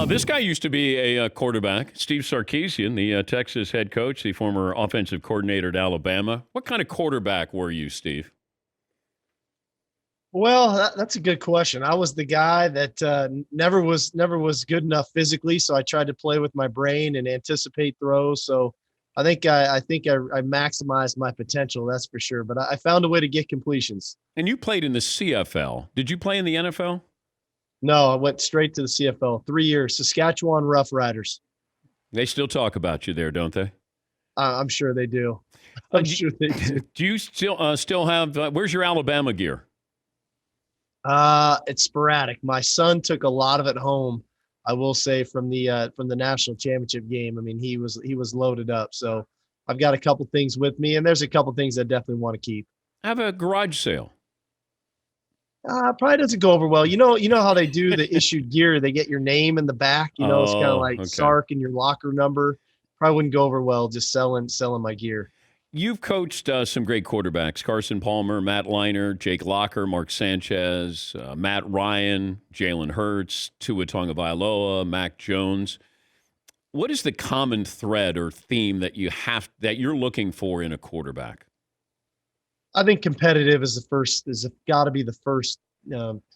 This guy used to be a quarterback, Steve Sarkisian, the Texas head coach, the former offensive coordinator at Alabama. What kind of quarterback were you, Steve? Well, that's a good question. I was the guy that never was good enough physically, so I tried to play with my brain and anticipate throws. So I think I maximized my potential. That's for sure. But I found a way to get completions. And you played in the CFL. Did you play in the NFL? No, I went straight to the CFL. 3 years, Saskatchewan Roughriders. They still talk about you there, don't they? I'm sure they do. I'm Do, sure they do. do you still have? Where's your Alabama gear? It's sporadic. My son took a lot of it home. I will say from the national championship game. I mean, he was loaded up. So I've got a couple things with me, and there's a couple things I definitely want to keep. Have a garage sale. Probably doesn't go over well. You know how they do the issued gear. They get your name in the back. It's kind of Oh, like okay. Sark and your locker number. Probably wouldn't go over well just selling my gear. You've coached some great quarterbacks: Carson Palmer, Matt Leinart, Jake Locker, Mark Sanchez, Matt Ryan, Jalen Hurts, Tua Tagovailoa, Mac Jones. What is the common thread or theme that you're looking for in a quarterback? I think competitive is got to be the first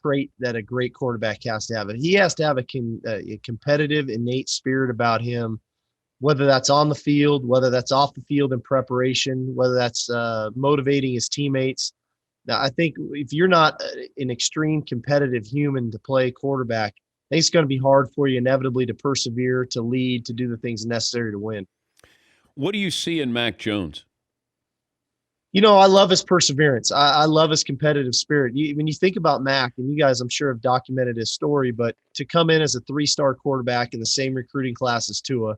trait that a great quarterback has to have. He has to have a competitive, innate spirit about him, whether that's on the field, whether that's off the field in preparation, whether that's motivating his teammates. Now, I think if you're not an extreme competitive human to play quarterback, I think it's going to be hard for you inevitably to persevere, to lead, to do the things necessary to win. What do you see in Mac Jones? I love his perseverance. I love his competitive spirit. When you think about Mac, and you guys, I'm sure, have documented his story, but to come in as a three-star quarterback in the same recruiting class as Tua,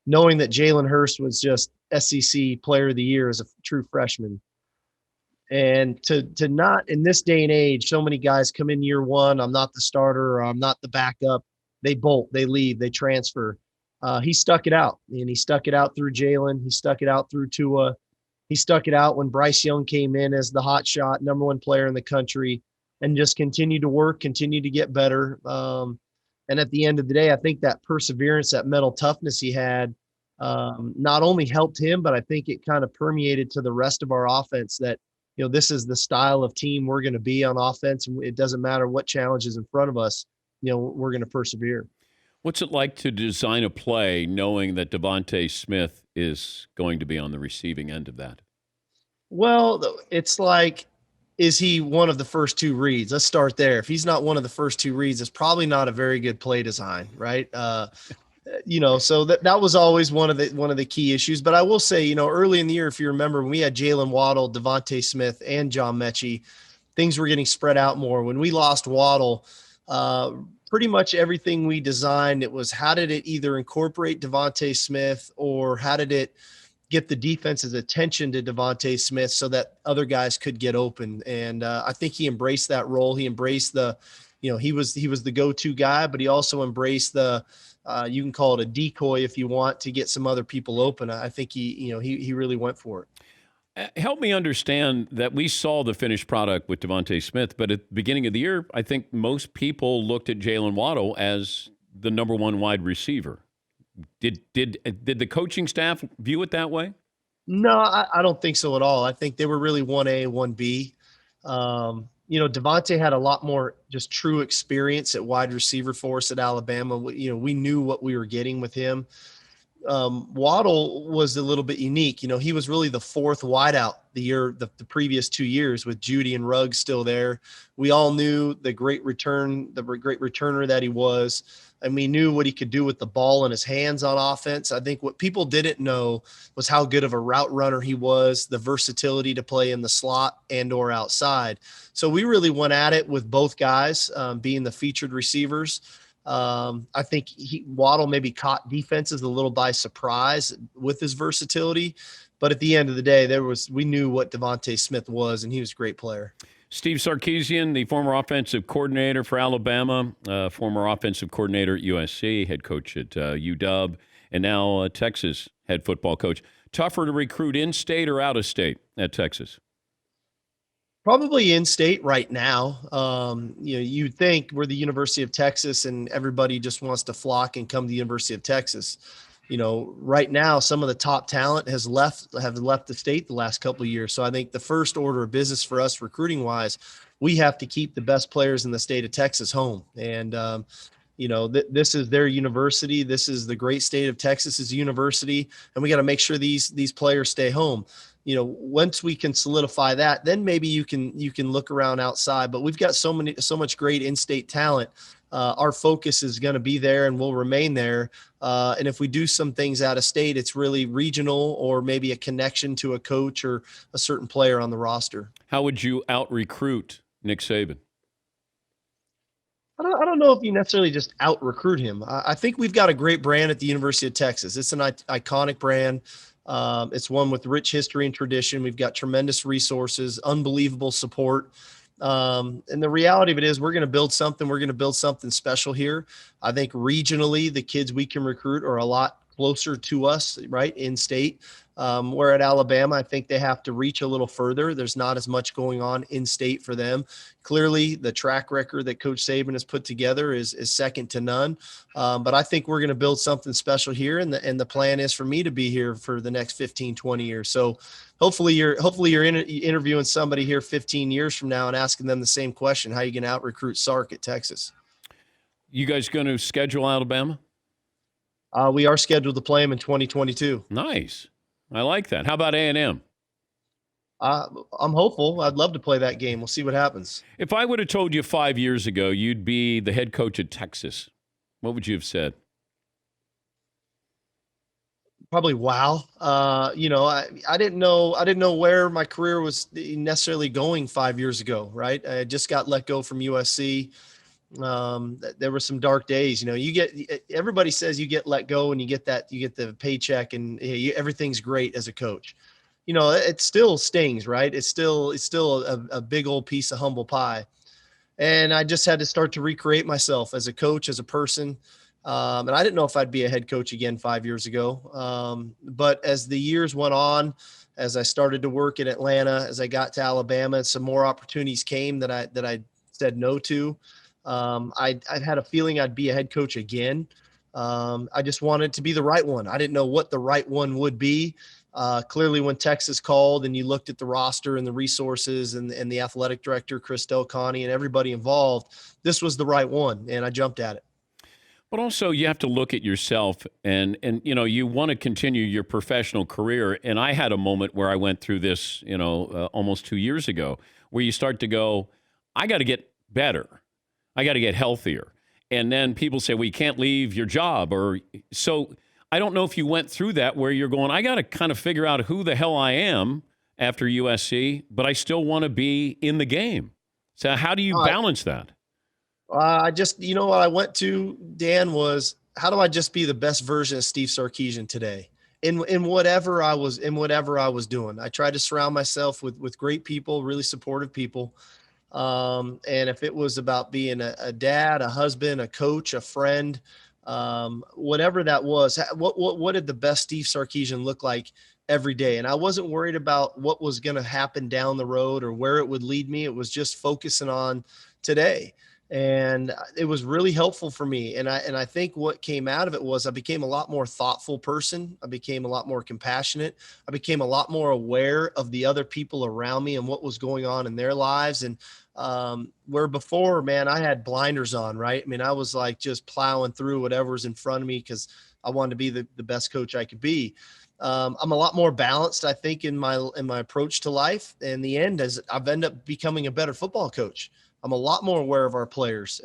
knowing that Jalen Hurst was just SEC Player of the Year as a true freshman, and to not in this day and age, so many guys come in year one. I'm not the starter, or I'm not the backup. They bolt, they leave, they transfer. He stuck it out, and he stuck it out through Jalen. He stuck it out through Tua. He stuck it out when Bryce Young came in as the hot shot, number one player in the country, and just continued to work, continued to get better. And at the end of the day, I think that perseverance, that mental toughness he had, not only helped him, but I think it kind of permeated to the rest of our offense that, this is the style of team we're going to be on offense. And it doesn't matter what challenge is in front of us, we're going to persevere. What's it like to design a play knowing that Devontae Smith is going to be on the receiving end of that? Well, it's like, is he one of the first two reads? Let's start there. If he's not one of the first two reads, it's probably not a very good play design, right? So that was always one of the key issues. But I will say, early in the year, if you remember, when we had Jalen Waddle, Devontae Smith, and John Mechie, things were getting spread out more. When we lost Waddle, pretty much everything we designed, it was how did it either incorporate Devontae Smith or how did it get the defense's attention to Devontae Smith so that other guys could get open. And I think he embraced that role. He embraced he was the go-to guy, but he also embraced you can call it a decoy if you want to get some other people open. I think he really went for it. Help me understand that we saw the finished product with Devontae Smith, but at the beginning of the year, I think most people looked at Jalen Waddle as the number one wide receiver. Did the coaching staff view it that way? No, I don't think so at all. I think they were really 1A, 1B. Devontae had a lot more just true experience at wide receiver for us at Alabama. We knew what we were getting with him. Waddle was a little bit unique. He was really the fourth wideout the previous 2 years with Judy and Ruggs still there. We all knew the great returner that he was, and we knew what he could do with the ball in his hands on offense. I think what people didn't know was how good of a route runner he was, the versatility to play in the slot and or outside. So we really went at it with both guys being the featured receivers. I think Waddle maybe caught defenses a little by surprise with his versatility, but at the end of the day, we knew what Devontae Smith was, and he was a great player. Steve Sarkisian, the former offensive coordinator for Alabama, former offensive coordinator at USC, head coach at UW, and now Texas head football coach. Tougher to recruit in-state or out-of-state at Texas? Probably in state right now. You'd think we're the University of Texas and everybody just wants to flock and come to the University of Texas. Right now, some of the top talent have left the state the last couple of years. So I think the first order of business for us recruiting wise, we have to keep the best players in the state of Texas home. And, this is their university. This is the great state of Texas's university. And we got to make sure these players stay home. Once we can solidify that, then maybe you can look around outside. But we've got so much great in-state talent. Our focus is going to be there and will remain there. And if we do some things out of state, it's really regional or maybe a connection to a coach or a certain player on the roster. How would you out recruit Nick Saban? I don't know if you necessarily just out recruit him. I think we've got a great brand at the University of Texas. It's an iconic brand. It's one with rich history and tradition. We've got tremendous resources, unbelievable support. And the reality of it is we're going to build something. We're going to build something special here. I think regionally, the kids we can recruit are a lot closer to us, right, in state. Where at Alabama, I think they have to reach a little further. There's not as much going on in state for them. Clearly, the track record that Coach Saban has put together is second to none. But I think we're going to build something special here, and the plan is for me to be here for the next 15, 20 years. So hopefully you're interviewing somebody here 15 years from now and asking them the same question: how are you going to out recruit Sark at Texas? You guys going to schedule Alabama? We are scheduled to play them in 2022. Nice. I like that. How about A&M? I'm hopeful. I'd love to play that game. We'll see what happens. If I would have told you 5 years ago you'd be the head coach at Texas, what would you have said? Probably wow. I didn't know where my career was necessarily going 5 years ago. Right. I just got let go from USC. There were some dark days. Everybody says you get let go and you get the paycheck and everything's great as a coach. It still stings, right? It's still a big old piece of humble pie. And I just had to start to recreate myself as a coach, as a person. And I didn't know if I'd be a head coach again 5 years ago. But as the years went on, as I started to work in Atlanta, as I got to Alabama, some more opportunities came that I said no to. I had a feeling I'd be a head coach again. I just wanted to be the right one. I didn't know what the right one would be. Clearly, when Texas called and you looked at the roster and the resources and the athletic director, Chris Del Conte, and everybody involved, this was the right one, and I jumped at it. But also, you have to look at yourself, and you want to continue your professional career. And I had a moment where I went through this, almost 2 years ago, where you start to go, I got to get better. I got to get healthier. And then people say, well, you can't leave your job. So I don't know if you went through that where you're going, I got to kind of figure out who the hell I am after USC, but I still want to be in the game. So how do you balance that? I just, what I went to, Dan, was how do I just be the best version of Steve Sarkisian today in whatever I was doing. I tried to surround myself with great people, really supportive people. And if it was about being a dad, a husband, a coach, a friend, whatever that was, what did the best Steve Sarkisian look like every day? And I wasn't worried about what was going to happen down the road or where it would lead me. It was just focusing on today. And it was really helpful for me. And I think what came out of it was I became a lot more thoughtful person. I became a lot more compassionate. I became a lot more aware of the other people around me and what was going on in their lives. And where before, man, I had blinders on, right? I mean, I was like just plowing through whatever's in front of me because I wanted to be the best coach I could be. I'm a lot more balanced, I think, in my approach to life. In the end, as I've ended up becoming a better football coach. I'm a lot more aware of our players.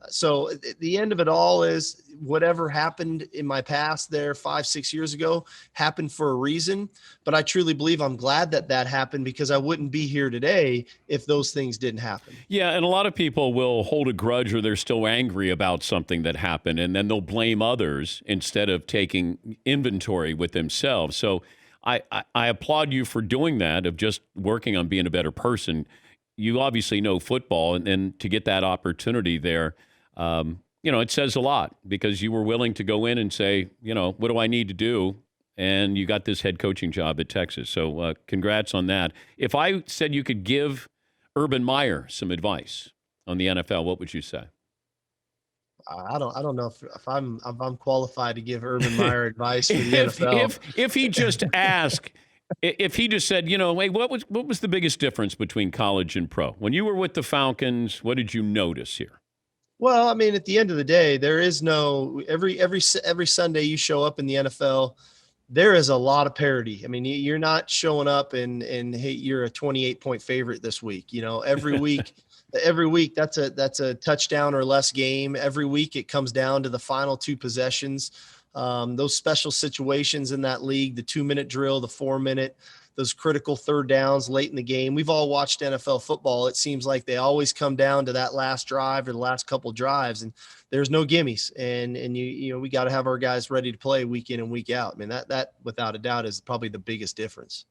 So the end of it all is whatever happened in my past there 5-6 years ago happened for a reason. But I truly believe I'm glad that happened because I wouldn't be here today if those things didn't happen. Yeah, and a lot of people will hold a grudge or they're still angry about something that happened, and then they'll blame others instead of taking inventory with themselves. So I applaud you for doing that, of just working on being a better person. You obviously know football, and then to get that opportunity there, it says a lot because you were willing to go in and say, what do I need to do? and you got this head coaching job at Texas. So congrats on that. If I said you could give Urban Meyer some advice on the NFL, what would you say? I don't know if I'm qualified to give Urban Meyer advice for the NFL. If he just asked, if he just said, hey, what was the biggest difference between college and pro? When you were with the Falcons, what did you notice here? Well, I mean, at the end of the day, there is no every Sunday you show up in the NFL, there is a lot of parity. I mean, you're not showing up and hey, you're a 28-point favorite this week. Every week that's a touchdown or less game. Every week it comes down to the final two possessions. Those special situations in that league, the 2-minute drill, the 4-minute, those critical third downs late in the game. We've all watched NFL football. It seems like they always come down to that last drive or the last couple drives, and there's no gimmies. And we got to have our guys ready to play week in and week out. I mean, that without a doubt is probably the biggest difference.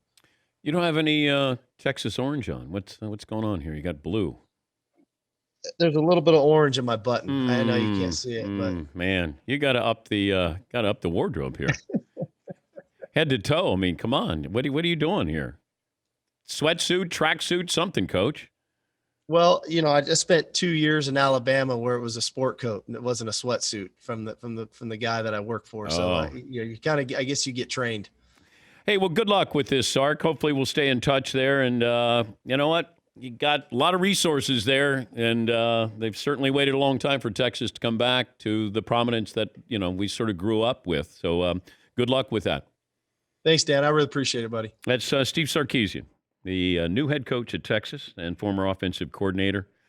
You don't have any Texas orange on. What's going on here? You got blue. There's a little bit of orange in my button. I know you can't see it, but man, you got to up the wardrobe here. Head to toe. I mean, come on. What are you doing here? Sweatsuit, tracksuit, something, Coach. Well, I just spent 2 years in Alabama where it was a sport coat and it wasn't a sweatsuit from the guy that I work for. So you kind of, I guess you get trained. Hey, well, good luck with this, Sark. Hopefully we'll stay in touch there. And you know what? You got a lot of resources there, and they've certainly waited a long time for Texas to come back to the prominence that, we sort of grew up with. So good luck with that. Thanks, Dan. I really appreciate it, buddy. That's Steve Sarkisian, the new head coach at Texas and former offensive coordinator.